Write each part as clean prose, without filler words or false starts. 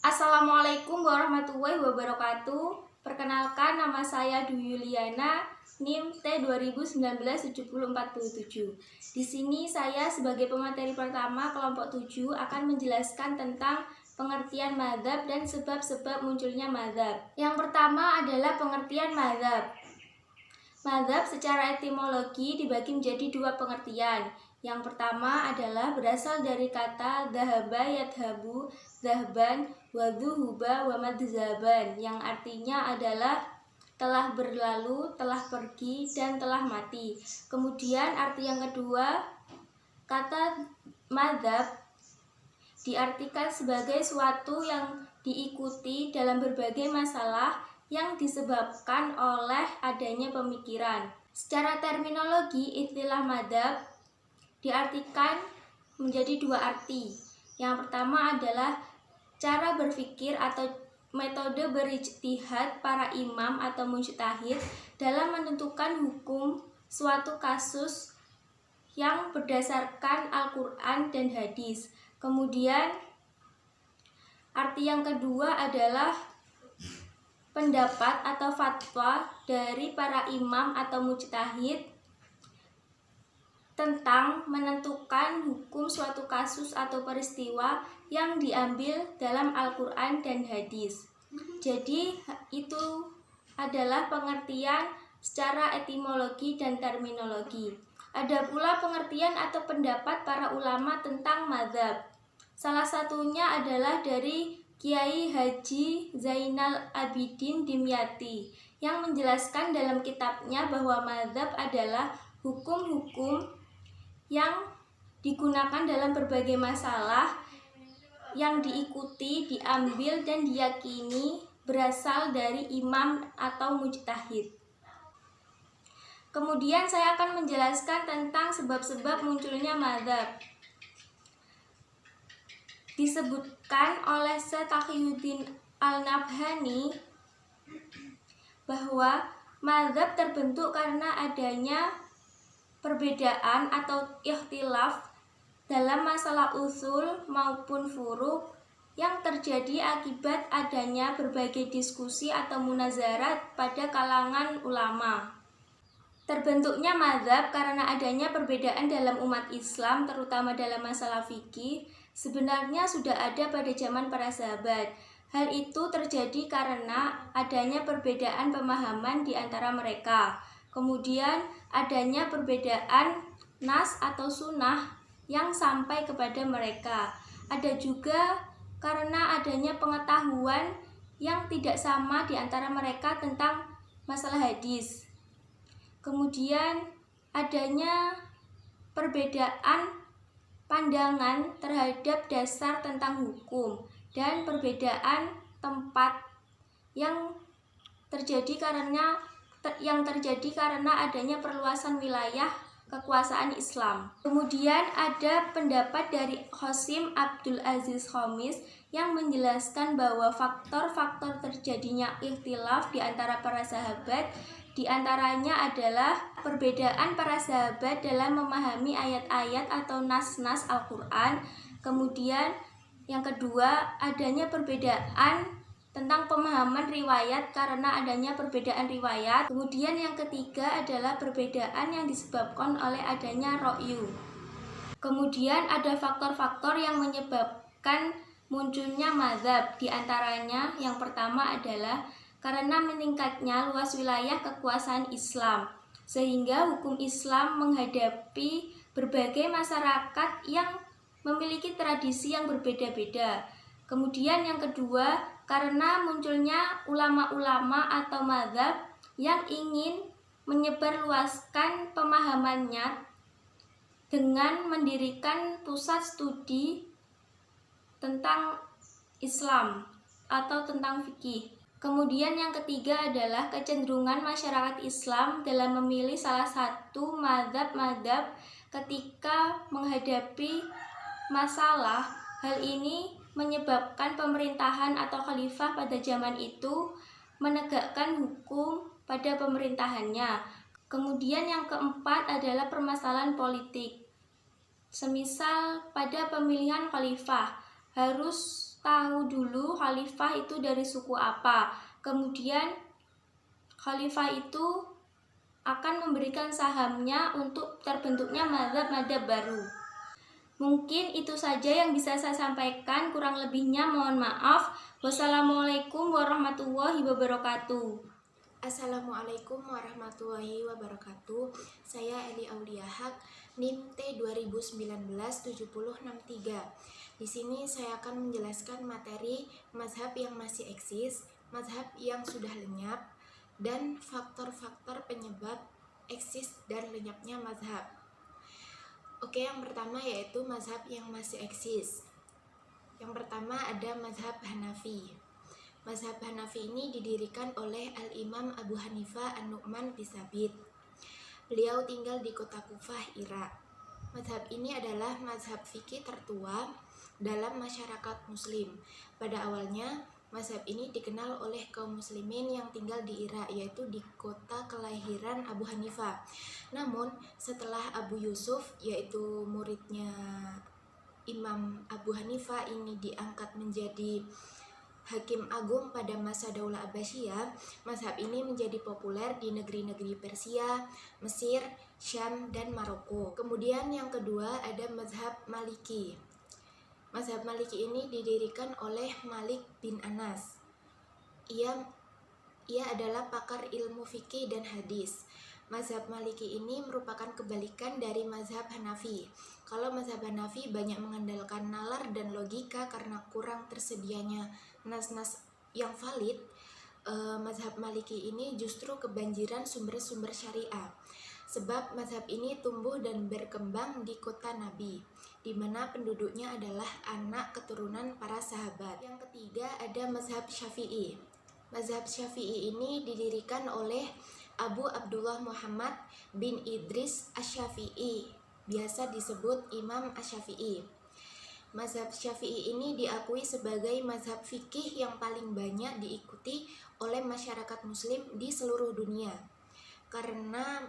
Assalamualaikum warahmatullahi wabarakatuh. Perkenalkan, nama saya Dwi Yuliana, NIM T20197047. Di sini saya sebagai pemateri pertama kelompok 7 akan menjelaskan tentang pengertian madzhab dan sebab-sebab munculnya madzhab. Yang pertama adalah pengertian madzhab. Madzhab secara etimologi dibagi menjadi dua pengertian. Yang pertama adalah berasal dari kata dhahaba yadhabu, dhahban, wa dhuhuba wa madzhaban, yang artinya adalah telah berlalu, telah pergi, dan telah mati. Kemudian arti yang kedua, kata madzhab diartikan sebagai suatu yang diikuti dalam berbagai masalah yang disebabkan oleh adanya pemikiran. Secara terminologi, istilah madzhab diartikan menjadi dua arti. Yang pertama adalah cara berpikir atau metode berijtihad para imam atau mujtahid dalam menentukan hukum suatu kasus yang berdasarkan Al-Quran dan hadis. Kemudian arti yang kedua adalah pendapat atau fatwa dari para imam atau mujtahid tentang menentukan hukum suatu kasus atau peristiwa yang diambil dalam Al-Quran dan hadis. Jadi itu adalah pengertian secara etimologi dan terminologi. Ada pula pengertian atau pendapat para ulama tentang madzhab. Salah satunya adalah dari Kiai Haji Zainal Abidin Dimyati yang menjelaskan dalam kitabnya bahwa madzhab adalah hukum-hukum yang digunakan dalam berbagai masalah yang diikuti, diambil, dan diyakini berasal dari imam atau mujtahid. Kemudian saya akan menjelaskan tentang sebab-sebab munculnya madzhab. Disebutkan oleh Syekh Taqiyuddin Al-Nabhani bahwa madzhab terbentuk karena adanya perbedaan atau ikhtilaf dalam masalah usul maupun furu' yang terjadi akibat adanya berbagai diskusi atau munazarat pada kalangan ulama. Terbentuknya madzhab karena adanya perbedaan dalam umat Islam, terutama dalam masalah fikih, sebenarnya sudah ada pada zaman para sahabat. Hal itu terjadi karena adanya perbedaan pemahaman di antara mereka. Kemudian adanya perbedaan nas atau sunnah yang sampai kepada mereka. Ada juga karena adanya pengetahuan yang tidak sama di antara mereka tentang masalah hadis. Kemudian adanya perbedaan pandangan terhadap dasar tentang hukum dan perbedaan tempat yang terjadi karena adanya perluasan wilayah kekuasaan Islam. Kemudian ada pendapat dari Qasim Abdul Aziz Khamis yang menjelaskan bahwa faktor-faktor terjadinya ikhtilaf di antara para sahabat di antaranya adalah perbedaan para sahabat dalam memahami ayat-ayat atau nas-nas Al-Quran. Kemudian yang kedua, adanya perbedaan tentang pemahaman riwayat karena adanya perbedaan riwayat. Kemudian yang ketiga adalah perbedaan yang disebabkan oleh adanya ra'yu. Kemudian ada faktor-faktor yang menyebabkan munculnya madzhab. Di antaranya yang pertama adalah karena meningkatnya luas wilayah kekuasaan Islam, sehingga hukum Islam menghadapi berbagai masyarakat yang memiliki tradisi yang berbeda-beda. Kemudian yang kedua, karena munculnya ulama-ulama atau madzhab yang ingin menyebarluaskan pemahamannya dengan mendirikan pusat studi tentang Islam atau tentang fikih. Kemudian yang ketiga adalah kecenderungan masyarakat Islam dalam memilih salah satu madzhab ketika menghadapi masalah. Hal ini menyebabkan pemerintahan atau khalifah pada zaman itu menegakkan hukum pada pemerintahannya. Kemudian yang keempat adalah permasalahan politik. Semisal pada pemilihan khalifah harus tahu dulu khalifah itu dari suku apa. Kemudian khalifah itu akan memberikan sahamnya untuk terbentuknya mazhab-mazhab baru. Mungkin itu saja yang bisa saya sampaikan, kurang lebihnya mohon maaf. Wassalamualaikum warahmatullahi wabarakatuh. Assalamualaikum warahmatullahi wabarakatuh. Saya Eli Auliahak, NIM T 2019-7063. Di sini saya akan menjelaskan materi mazhab yang masih eksis, mazhab yang sudah lenyap, dan faktor-faktor penyebab eksis dan lenyapnya mazhab. Oke, yang pertama yaitu mazhab yang masih eksis. Yang pertama ada mazhab Hanafi. Mazhab Hanafi ini didirikan oleh Al-Imam Abu Hanifah An-Nu'man bin Tsabit. Beliau tinggal di kota Kufah, Irak. Mazhab ini adalah mazhab fikih tertua dalam masyarakat muslim. Pada awalnya, mazhab ini dikenal oleh kaum muslimin yang tinggal di Irak, yaitu di kota kelahiran Abu Hanifah. Namun, setelah Abu Yusuf, yaitu muridnya Imam Abu Hanifah ini diangkat menjadi Hakim Agung pada masa Daulah Abbasiyah, mazhab ini menjadi populer di negeri-negeri Persia, Mesir, Syam, dan Maroko. Kemudian yang kedua ada mazhab Maliki. Mazhab Maliki ini didirikan oleh Malik bin Anas. Ia adalah pakar ilmu fikih dan hadis. Mazhab Maliki ini merupakan kebalikan dari mazhab Hanafi. Kalau mazhab Hanafi banyak mengandalkan nalar dan logika karena kurang tersedianya nas-nas yang valid, mazhab Maliki ini justru kebanjiran sumber-sumber syariah. Sebab mazhab ini tumbuh dan berkembang di kota Nabi, di mana penduduknya adalah anak keturunan para sahabat. Yang ketiga ada mazhab Syafi'i. Mazhab Syafi'i ini didirikan oleh Abu Abdullah Muhammad bin Idris Asy-Syafi'i, biasa disebut Imam Asy-Syafi'i. Mazhab Syafi'i ini diakui sebagai mazhab fikih yang paling banyak diikuti oleh masyarakat muslim di seluruh dunia, karena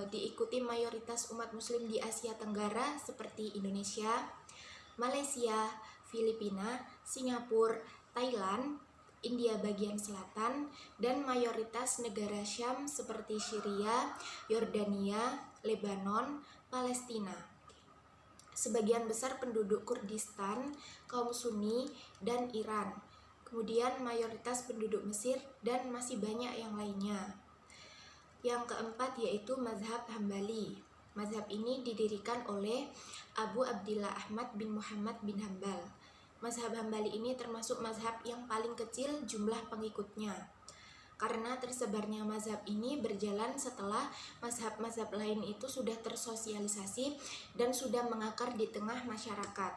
diikuti mayoritas umat muslim di Asia Tenggara seperti Indonesia, Malaysia, Filipina, Singapura, Thailand, India bagian selatan, dan mayoritas negara Syam seperti Syria, Yordania, Lebanon, Palestina. Sebagian besar penduduk Kurdistan, kaum Sunni, dan Iran. Kemudian mayoritas penduduk Mesir dan masih banyak yang lainnya. Yang keempat yaitu mazhab Hambali. Mazhab ini didirikan oleh Abu Abdillah Ahmad bin Muhammad bin Hambal. Mazhab Hambali ini termasuk mazhab yang paling kecil jumlah pengikutnya, karena tersebarnya mazhab ini berjalan setelah mazhab-mazhab lain itu sudah tersosialisasi dan sudah mengakar di tengah masyarakat.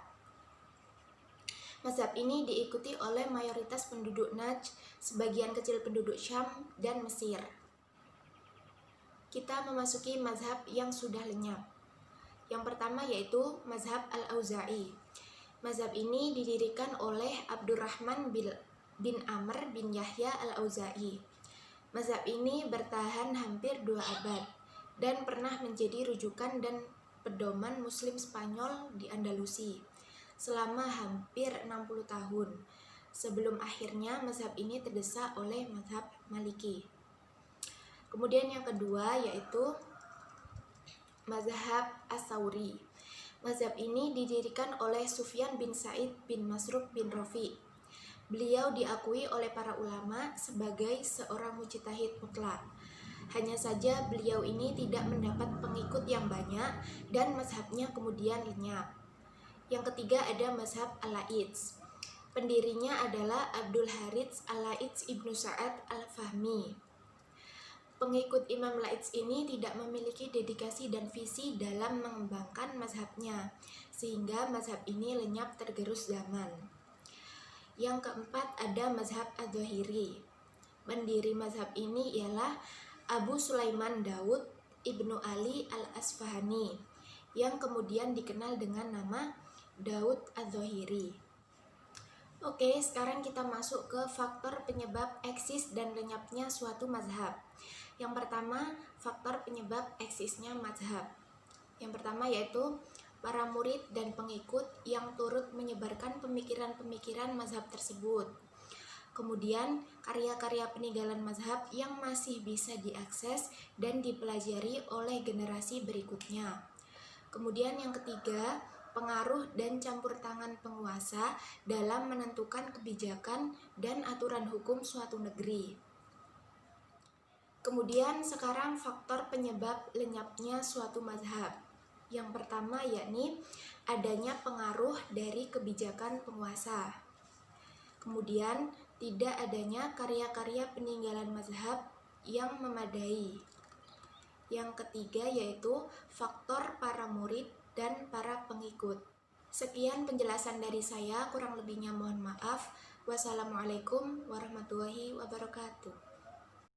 Mazhab ini diikuti oleh mayoritas penduduk Najd, sebagian kecil penduduk Syam, dan Mesir. Kita memasuki mazhab yang sudah lenyap. Yang pertama yaitu mazhab Al-Auza'i. Mazhab ini didirikan oleh Abdurrahman bin Amr bin Yahya Al-Auza'i. Mazhab ini bertahan hampir 2 abad dan pernah menjadi rujukan dan pedoman muslim Spanyol di Andalusi selama hampir 60 tahun, sebelum akhirnya mazhab ini terdesak oleh mazhab Maliki. Kemudian yang kedua yaitu mazhab As-Sauri. Mazhab ini didirikan oleh Sufyan bin Sa'id bin Masruq bin Rafi. Beliau diakui oleh para ulama sebagai seorang mujtahid mutlak. Hanya saja beliau ini tidak mendapat pengikut yang banyak dan mazhabnya kemudian lenyap. Yang ketiga ada mazhab Al-Laits. Pendirinya adalah Abdul Harits Al-Laits Ibnu Sa'ad Al-Fahmi. Pengikut Imam Laits ini tidak memiliki dedikasi dan visi dalam mengembangkan mazhabnya, sehingga mazhab ini lenyap tergerus zaman. Yang keempat ada mazhab Az-Zahiri. Pendiri mazhab ini ialah Abu Sulaiman Daud Ibnu Ali Al-Asfahani, yang kemudian dikenal dengan nama Daud Az-Zahiri. Oke, sekarang kita masuk ke faktor penyebab eksis dan lenyapnya suatu mazhab. Yang pertama, faktor penyebab eksisnya mazhab. Yang pertama yaitu para murid dan pengikut yang turut menyebarkan pemikiran-pemikiran mazhab tersebut. Kemudian, karya-karya peninggalan mazhab yang masih bisa diakses dan dipelajari oleh generasi berikutnya. Kemudian yang ketiga, pengaruh dan campur tangan penguasa dalam menentukan kebijakan dan aturan hukum suatu negeri. Kemudian sekarang faktor penyebab lenyapnya suatu mazhab. Yang pertama yakni adanya pengaruh dari kebijakan penguasa. Kemudian tidak adanya karya-karya peninggalan mazhab yang memadai. Yang ketiga yaitu faktor para murid dan para pengikut. Sekian penjelasan dari saya, kurang lebihnya mohon maaf. Wassalamualaikum warahmatullahi wabarakatuh.